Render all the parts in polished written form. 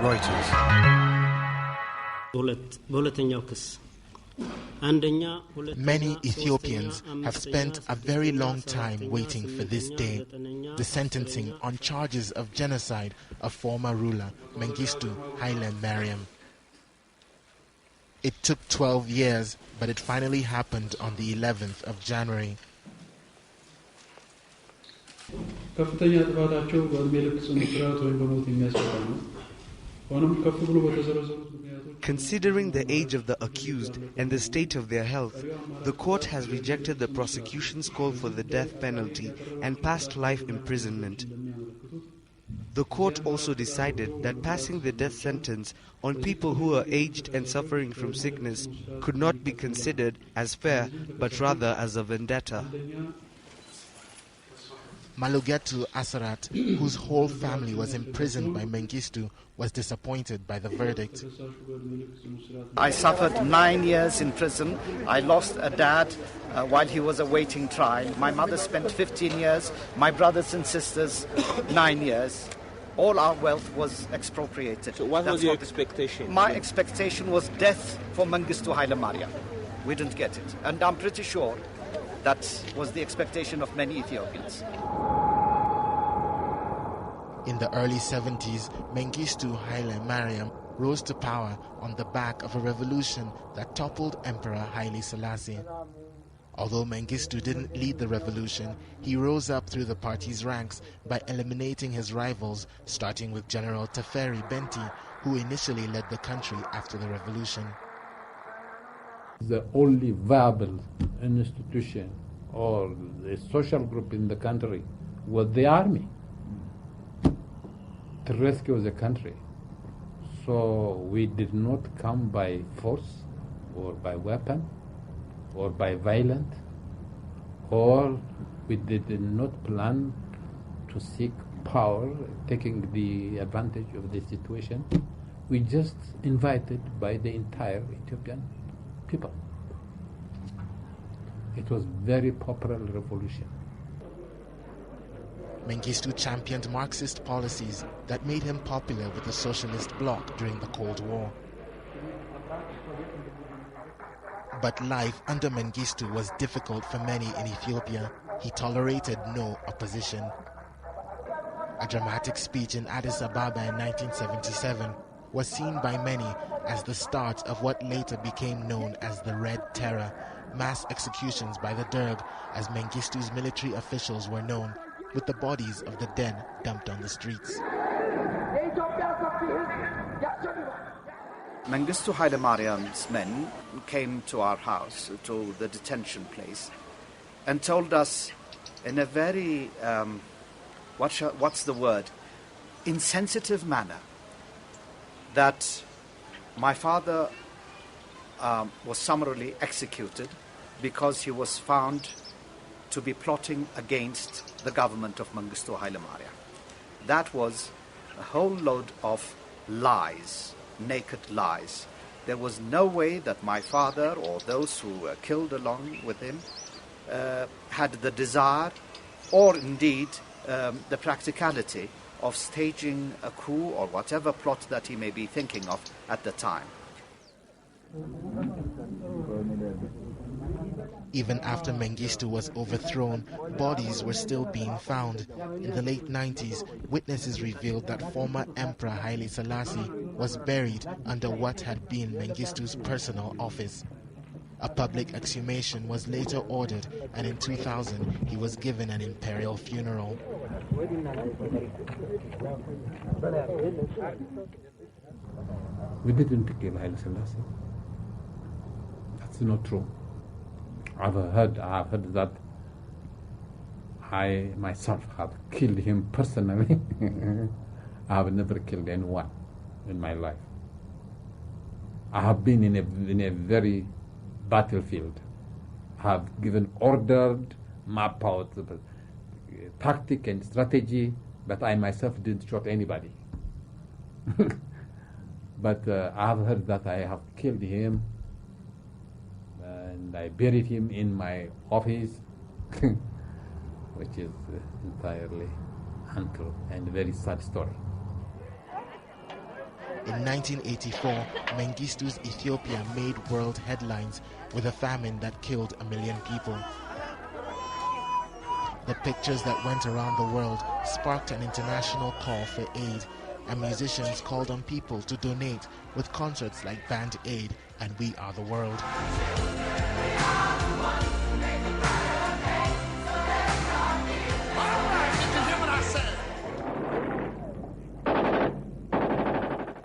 Reuters. Many Ethiopians have spent a very long time waiting for this day, the sentencing on charges of genocide of former ruler Mengistu Haile Mariam. It took 12 years, but it finally happened on the 11th of January. Considering the age of the accused and the state of their health, the court has rejected the prosecution's call for the death penalty and passed life imprisonment. The court also decided that passing the death sentence on people who are aged and suffering from sickness could not be considered as fair, but rather as a vendetta. Malugetu Asarat, whose whole family was imprisoned by Mengistu, was disappointed by the verdict. I suffered 9 years in prison. I lost a dad while he was awaiting trial. My mother spent 15 years, my brothers and sisters 9 years. All our wealth was expropriated. So what was your expectation? My expectation was death for Mengistu Haile Mariam. We didn't get it. And I'm pretty sure that was the expectation of many Ethiopians. In the early 70s, Mengistu Haile Mariam rose to power on the back of a revolution that toppled Emperor Haile Selassie. Although Mengistu didn't lead the revolution, he rose up through the party's ranks by eliminating his rivals, starting with General Teferi Benti, who initially led the country after the revolution. The only viable institution or the social group in the country was the army to rescue the country. So we did not come by force or by weapon or by violence, or we did not plan to seek power, taking the advantage of the situation. We just invited by the entire Ethiopian people. It was very popular revolution. Mengistu championed Marxist policies that made him popular with the socialist bloc during the Cold War. But life under Mengistu was difficult for many in Ethiopia. He tolerated no opposition. A dramatic speech in Addis Ababa in 1977 was seen by many as the start of what later became known as the Red Terror, mass executions by the Derg, as Mengistu's military officials were known, with the bodies of the dead dumped on the streets. Mengistu Haile Mariam's men came to our house, to the detention place, and told us in a very, insensitive manner, that my father was summarily executed because he was found to be plotting against the government of Mengistu Haile Mariam. That was a whole load of lies, naked lies. There was no way that my father or those who were killed along with him had the desire or indeed the practicality of staging a coup or whatever plot that he may be thinking of at the time. Even after Mengistu was overthrown, bodies were still being found. In the late 90s, witnesses revealed that former Emperor Haile Selassie was buried under what had been Mengistu's personal office. A public exhumation was later ordered, and in 2000 he was given an imperial funeral. We didn't kill Haile Selassie. That's not true. I've heard that I myself have killed him personally. I have never killed anyone in my life. I have been in a very battlefield. I have given ordered, map out the tactic and strategy, but I myself didn't shoot anybody. But I have heard that I have killed him, and I buried him in my office, which is entirely untrue and a very sad story. In 1984, Mengistu's Ethiopia made world headlines with a famine that killed 1 million people. The pictures that went around the world sparked an international call for aid, and musicians called on people to donate with concerts like Band Aid and We Are the World.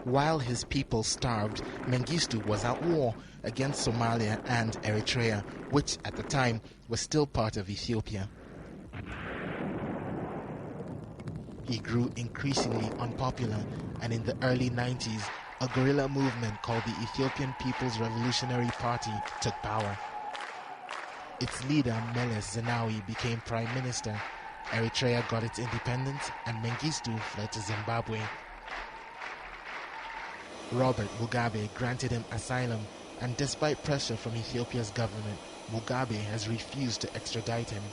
While his people starved, Mengistu was at war against Somalia and Eritrea, which at the time was still part of Ethiopia. He grew increasingly unpopular, and in the early 90s, a guerrilla movement called the Ethiopian People's Revolutionary Party took power. Its leader, Meles Zenawi, became prime minister. Eritrea got its independence, and Mengistu fled to Zimbabwe. Robert Mugabe granted him asylum, and despite pressure from Ethiopia's government, Mugabe has refused to extradite him.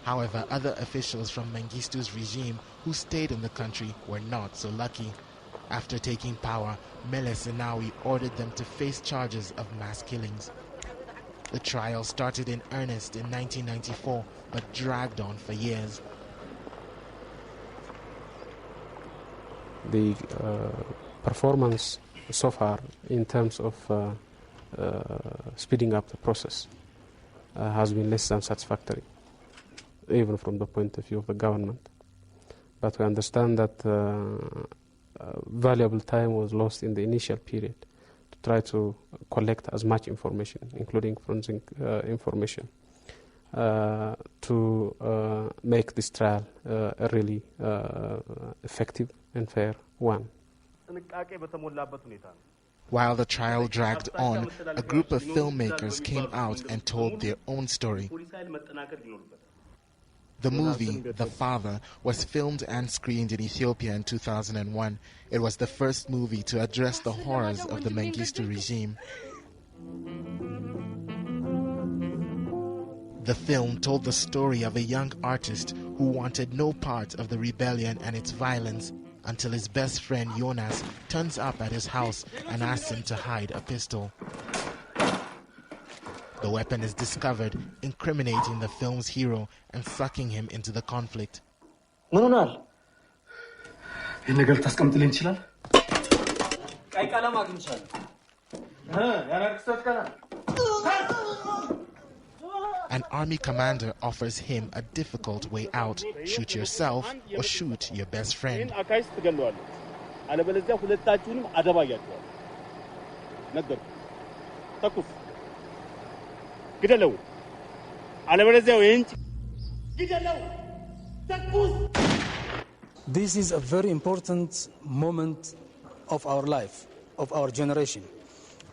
However, other officials from Mengistu's regime who stayed in the country were not so lucky. After taking power, Meles Zenawi ordered them to face charges of mass killings. The trial started in earnest in 1994, but dragged on for years. The performance so far in terms of speeding up the process has been less than satisfactory, even from the point of view of the government. But we understand that valuable time was lost in the initial period to try to collect as much information, including forensic information, to make this trial a really effective and fair one. While the trial dragged on, a group of filmmakers came out and told their own story. The movie, The Father, was filmed and screened in Ethiopia in 2001. It was the first movie to address the horrors of the Mengistu regime. The film told the story of a young artist who wanted no part of the rebellion and its violence until his best friend Jonas turns up at his house and asks him to hide a pistol. The weapon is discovered, incriminating the film's hero and sucking him into the conflict. An army commander offers him a difficult way out: shoot yourself or shoot your best friend. This is a very important moment of our life, of our generation.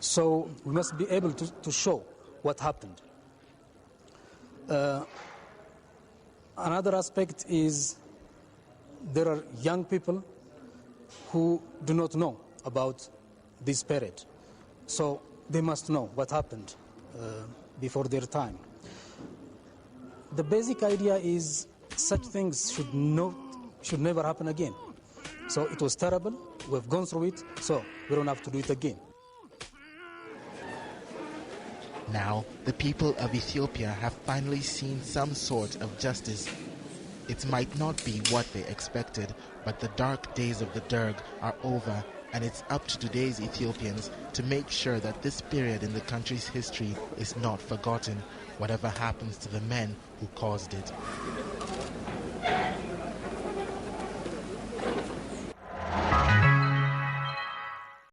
So we must be able to show what happened. Another aspect is there are young people who do not know about this period. So they must know what happened before their time. The basic idea is such things should never happen again. So it was terrible, we've gone through it, so we don't have to do it again. Now, the people of Ethiopia have finally seen some sort of justice. It might not be what they expected, but the dark days of the Derg are over, and it's up to today's Ethiopians to make sure that this period in the country's history is not forgotten, whatever happens to the men who caused it.